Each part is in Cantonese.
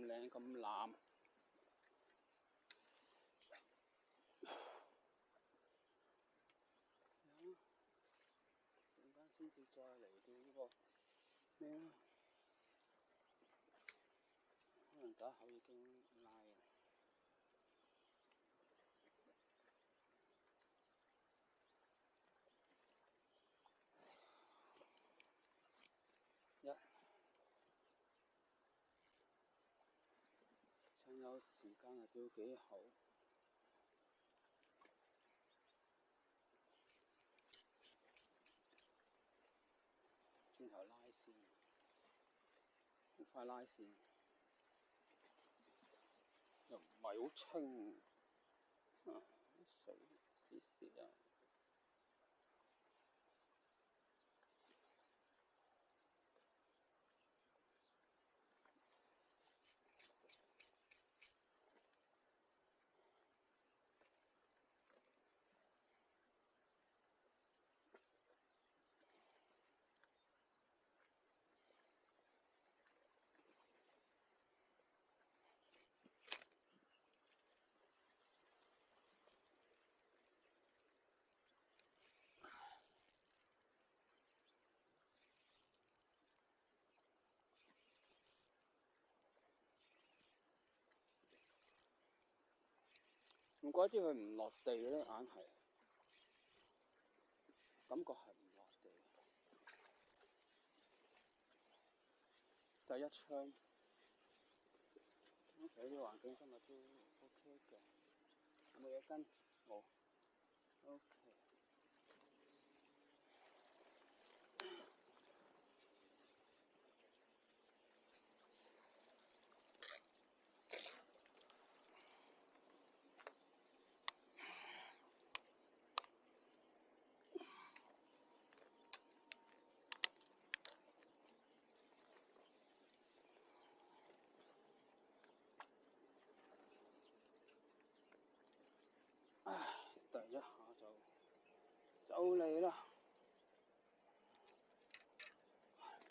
靚咁藍。陣間先至再嚟到呢個咩咧？可能打口已經拉啦。趁有時間啊，釣幾好。轉頭拉線，好快拉線，又唔係好清，水蝕蝕啊！唔怪之佢唔落地咧，硬係感覺係唔落地。第一槍，其實啲環境今日都 OK 嘅，有冇嘢跟？冇 OK。第一下就嚟啦，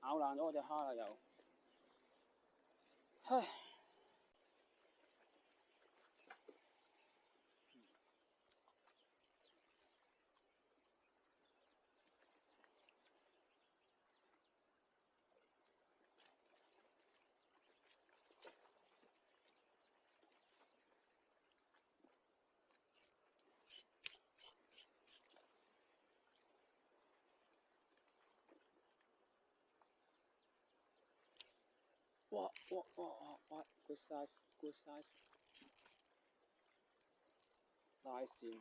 咬爛咗我隻蝦啦又，唉。哇 good size good size， 拉線，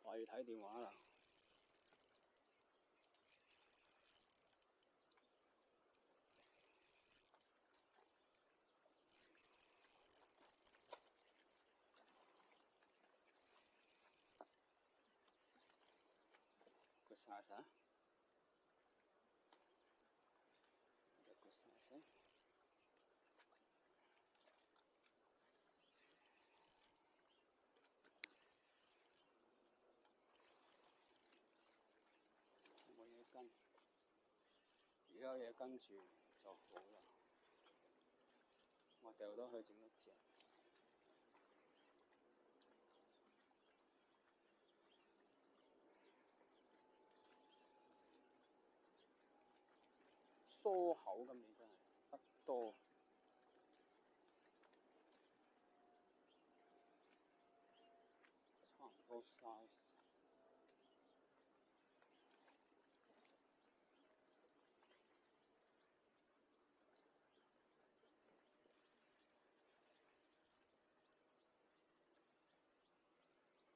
我要睇電話啦。good size 啊，good size。冇嘢跟，如果有嘢跟住就好啦。我掉咗去整一隻。疏口咁你真係不多，差唔多 size。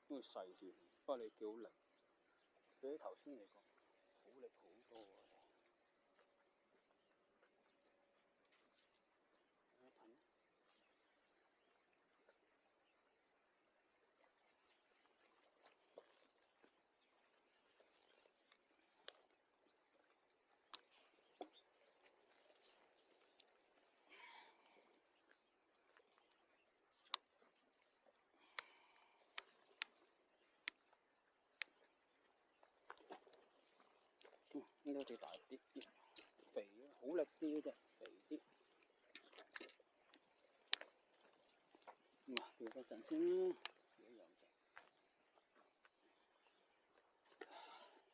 都細條，不過你幾好力，比起頭先嚟講，好力好多喎。呢個幾大啲，肥，好力啲啫，肥啲。調個陣先啦，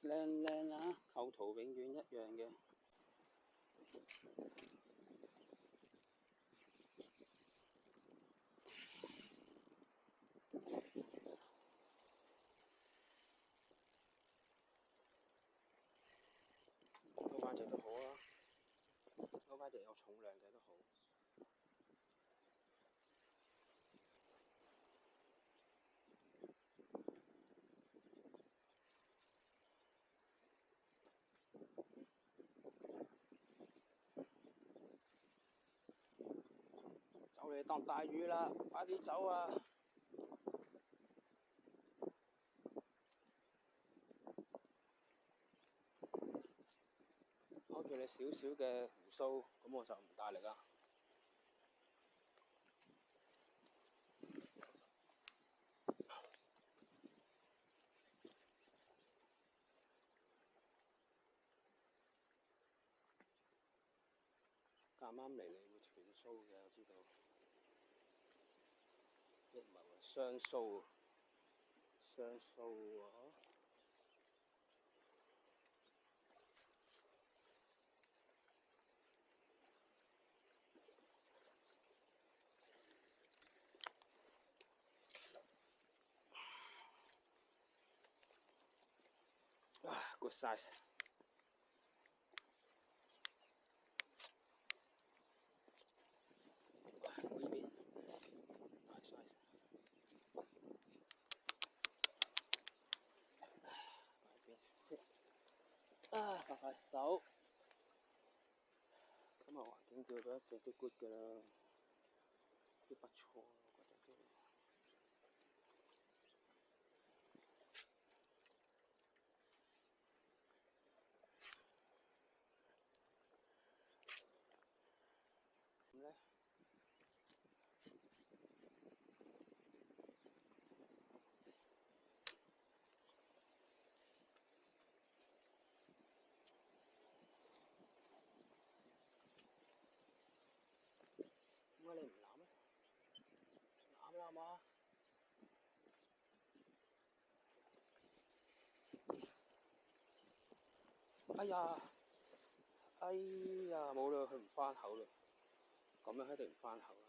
靚靚啊，構圖永遠一樣嘅。撈翻隻都好啊，撈翻隻有重量嘅都好。就嚟當大魚啦，快啲走啊！攞住你少少嘅胡鬚，咁我就唔大力啦。夾啱嚟你會斷鬚嘅，我知道。亦唔係話雙鬚，雙鬚喎。Good size。呢邊 nice size。拍拍手。今日環境叫到一隻都 good 㗎啦，都不錯，我覺得都。咁咧？點解你唔攬咧？攬啦嘛！哎呀！哎呀！冇啦，佢唔返口啦。咁樣一定唔返口啦。